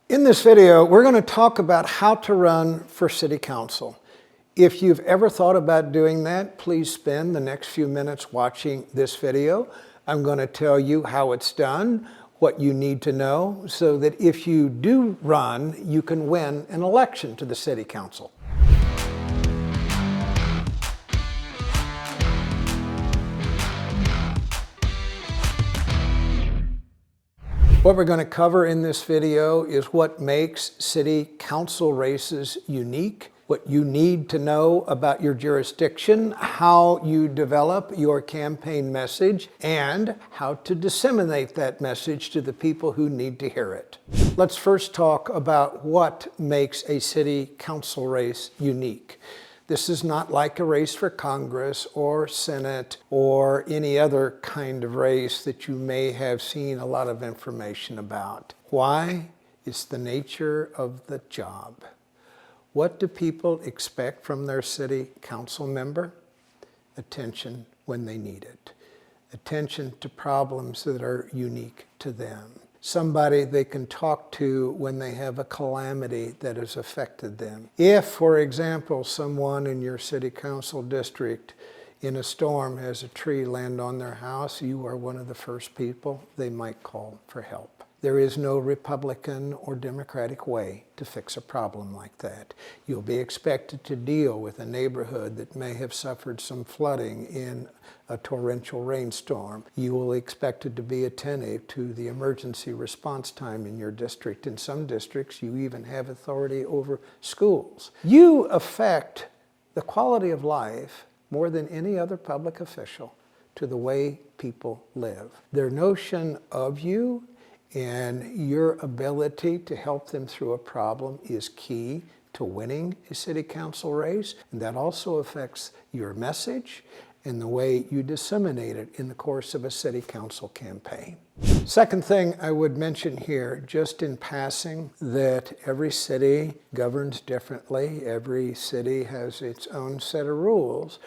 In this video, we're going to talk about how to run for city council. If you've ever thought about doing that, please spend the next few minutes watching this video. I'm going to tell you how it's done, what you need to know, so that if you do run, you can win an election to the city council. What we're going to cover in this video is what makes city council races unique, what you need to know about your jurisdiction, how you develop your campaign message, and how to disseminate that message to the people who need to hear it. Let's first talk about what makes a city council race unique. This is not like a race for Congress or Senate or any other kind of race that you may have seen a lot of information about. Why? It's the nature of the job. What do people expect from their city council member? Attention when they need it. Attention to problems that are unique to them. Somebody they can talk to when they have a calamity that has affected them. If, for example, someone in your city council district in a storm has a tree land on their house, you are one of the first people they might call for help. There is no Republican or Democratic way to fix a problem like that. You'll be expected to deal with a neighborhood that may have suffered some flooding in a torrential rainstorm. You will be expected to be attentive to the emergency response time in your district. In some districts, you even have authority over schools. You affect the quality of life more than any other public official to the way people live. Their notion of you and your ability to help them through a problem is key to winning a city council race. And that also affects your message and the way you disseminate it in the course of a city council campaign. Second thing I would mention here, just in passing, that every city governs differently. Every city has its own set of rules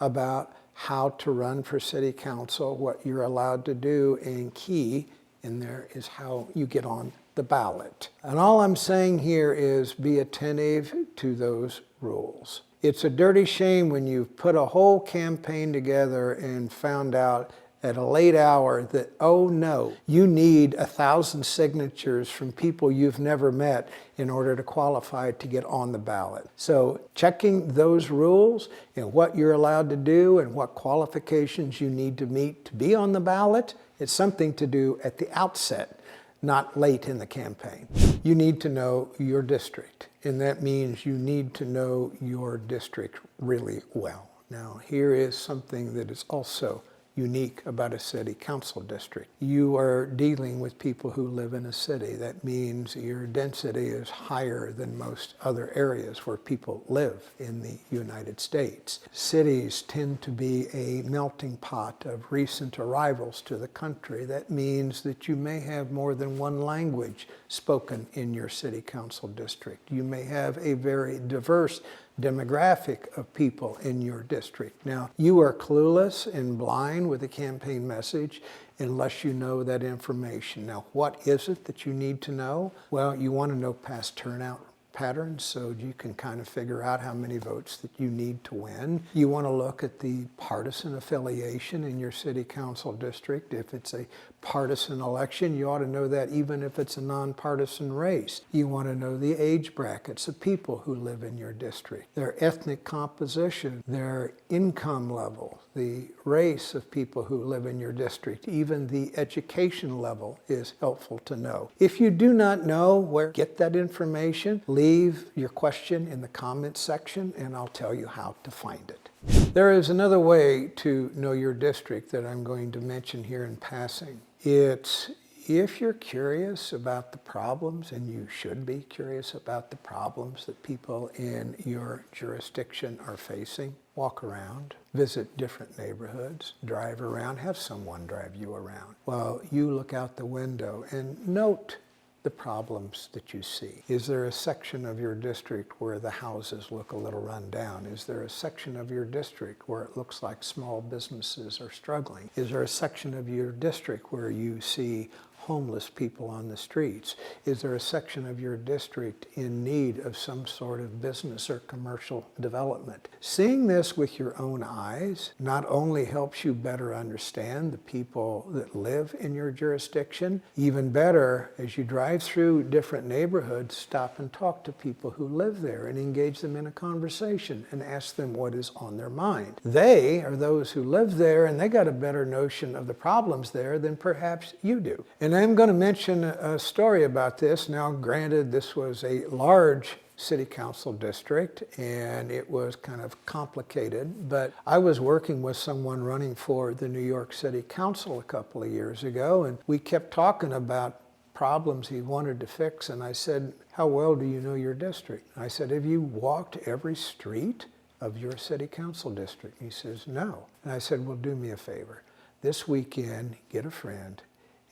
about how to run for city council, what you're allowed to do, and key in there is how you get on the ballot. And all I'm saying here is be attentive to those rules. It's a dirty shame when you've put a whole campaign together and found out at a late hour that, oh no, you need 1,000 signatures from people you've never met in order to qualify to get on the ballot. So checking those rules and what you're allowed to do and what qualifications you need to meet to be on the ballot, it's something to do at the outset, not late in the campaign. You need to know your district, and that means you need to know your district really well. Now, here is something that is also unique about a city council district. You are dealing with people who live in a city. That means your density is higher than most other areas where people live in the United States. Cities tend to be a melting pot of recent arrivals to the country. That means that you may have more than one language spoken in your city council district. You may have a very diverse demographic of people in your district. Now, you are clueless and blind with a campaign message unless you know that information. Now, what is it that you need to know? Well, you want to know past turnout patterns so you can kind of figure out how many votes that you need to win. You want to look at the partisan affiliation in your city council district. If it's a partisan election, you ought to know that even if it's a nonpartisan race. You want to know the age brackets of people who live in your district, their ethnic composition, their income level, the race of people who live in your district, even the education level is helpful to know. If you do not know where to get that information, leave your question in the comments section and I'll tell you how to find it. There is another way to know your district that I'm going to mention here in passing. It's if you're curious about the problems, and you should be curious about the problems that people in your jurisdiction are facing, walk around, visit different neighborhoods, drive around, have someone drive you around while you look out the window and note the problems that you see. Is there a section of your district where the houses look a little run down? Is there a section of your district where it looks like small businesses are struggling? Is there a section of your district where you see homeless people on the streets? Is there a section of your district in need of some sort of business or commercial development? Seeing this with your own eyes not only helps you better understand the people that live in your jurisdiction, even better, as you drive through different neighborhoods, stop and talk to people who live there and engage them in a conversation and ask them what is on their mind. They are those who live there, and they got a better notion of the problems there than perhaps you do. And I'm going to mention a story about this. Now, granted, this was a large city council district, and it was kind of complicated, but I was working with someone running for the New York City Council a couple of years ago, and we kept talking about problems he wanted to fix, and I said, how well do you know your district? I said, have you walked every street of your city council district? He says, no. And I said, well, do me a favor. This weekend, get a friend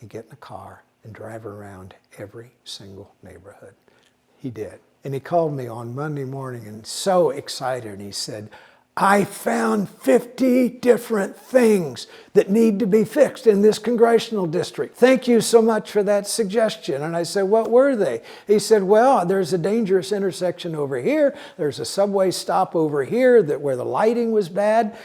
and get in a car and drive around every single neighborhood. He did. And he called me on Monday morning and so excited, and he said, I found 50 different things that need to be fixed in this congressional district. Thank you so much for that suggestion. And I said, what were they? He said, well, there's a dangerous intersection over here. There's a subway stop over here where the lighting was bad.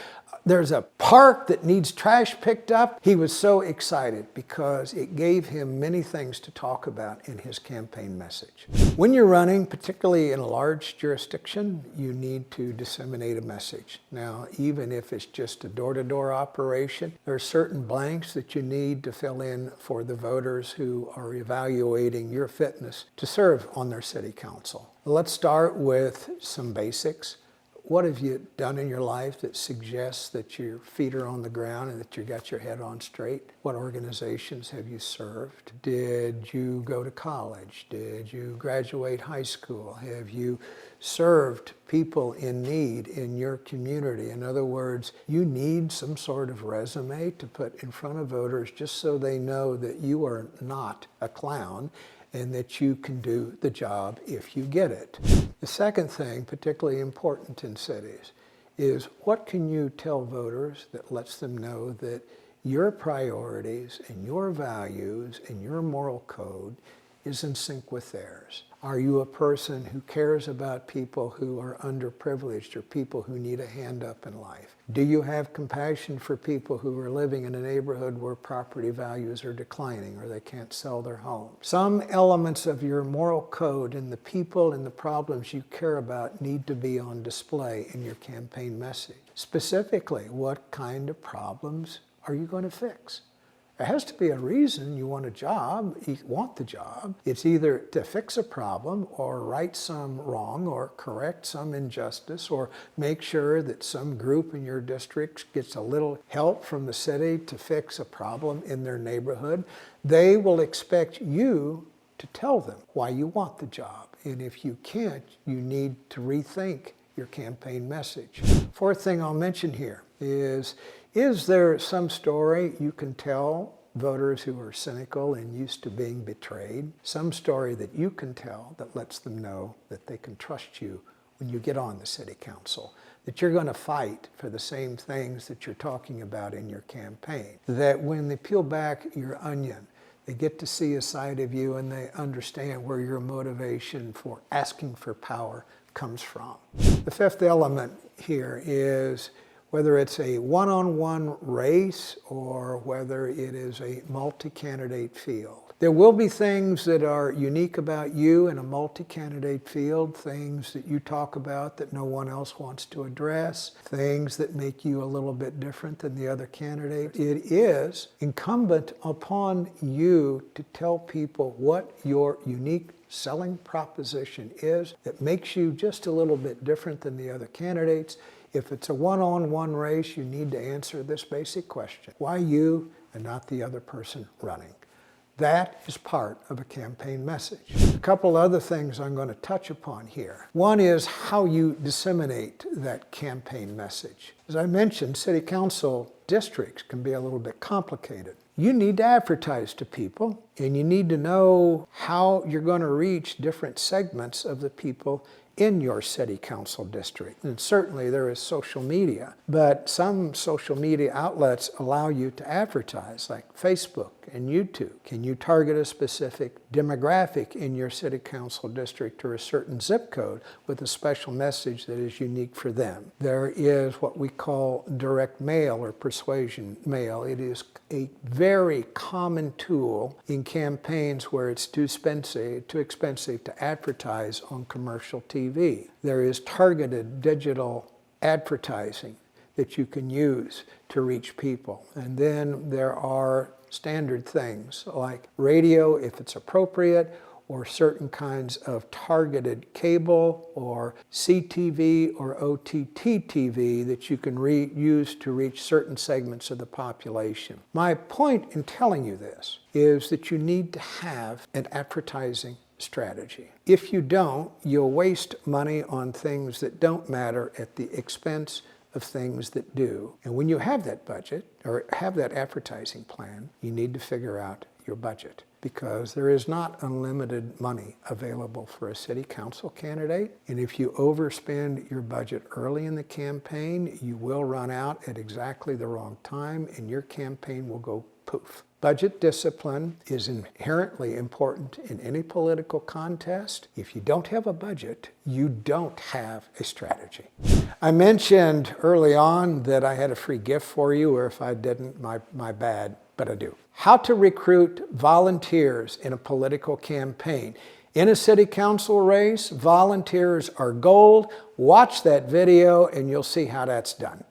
There's a park that needs trash picked up. He was so excited because it gave him many things to talk about in his campaign message. When you're running, particularly in a large jurisdiction, you need to disseminate a message. Now, even if it's just a door-to-door operation, there are certain blanks that you need to fill in for the voters who are evaluating your fitness to serve on their city council. Let's start with some basics. What have you done in your life that suggests that your feet are on the ground and that you got your head on straight? What organizations have you served? Did you go to college? Did you graduate high school? Have you served people in need in your community? In other words, you need some sort of resume to put in front of voters just so they know that you are not a clown and that you can do the job if you get it. The second thing, particularly important in cities, is what can you tell voters that lets them know that your priorities and your values and your moral code is in sync with theirs? Are you a person who cares about people who are underprivileged or people who need a hand up in life? Do you have compassion for people who are living in a neighborhood where property values are declining or they can't sell their home? Some elements of your moral code and the people and the problems you care about need to be on display in your campaign message. Specifically, what kind of problems are you going to fix? There has to be a reason you want a job, you want the job. It's either to fix a problem or right some wrong or correct some injustice or make sure that some group in your district gets a little help from the city to fix a problem in their neighborhood. They will expect you to tell them why you want the job. And if you can't, you need to rethink your campaign message. Fourth thing I'll mention here is there some story you can tell voters who are cynical and used to being betrayed? Some story that you can tell that lets them know that they can trust you when you get on the city council, that you're going to fight for the same things that you're talking about in your campaign, that when they peel back your onion, they get to see a side of you and they understand where your motivation for asking for power comes from. The fifth element here is whether it's a one-on-one race or whether it is a multi-candidate field. There will be things that are unique about you in a multi-candidate field, things that you talk about that no one else wants to address, things that make you a little bit different than the other candidate. It is incumbent upon you to tell people what your unique selling proposition is that makes you just a little bit different than the other candidates. If it's a one-on-one race, you need to answer this basic question. Why you and not the other person running? That is part of a campaign message. A couple other things I'm going to touch upon here. One is how you disseminate that campaign message. As I mentioned, city council districts can be a little bit complicated. You need to advertise to people. And you need to know how you're going to reach different segments of the people in your city council district. And certainly there is social media, but some social media outlets allow you to advertise, like Facebook and YouTube. Can you target a specific demographic in your city council district or a certain zip code with a special message that is unique for them? There is what we call direct mail or persuasion mail. It is a very common tool in campaigns where it's too expensive to advertise on commercial TV. There is targeted digital advertising that you can use to reach people. And then there are standard things like radio, if it's appropriate, or certain kinds of targeted cable or CTV or OTT TV that you can use to reach certain segments of the population. My point in telling you this is that you need to have an advertising strategy. If you don't, you'll waste money on things that don't matter at the expense of things that do. And when you have that budget or have that advertising plan, you need to figure out your budget, because there is not unlimited money available for a city council candidate. And if you overspend your budget early in the campaign, you will run out at exactly the wrong time and your campaign will go poof. Budget discipline is inherently important in any political contest. If you don't have a budget, you don't have a strategy. I mentioned early on that I had a free gift for you, or if I didn't, my bad, but I do. How to recruit volunteers in a political campaign. In a city council race, volunteers are gold. Watch that video and you'll see how that's done.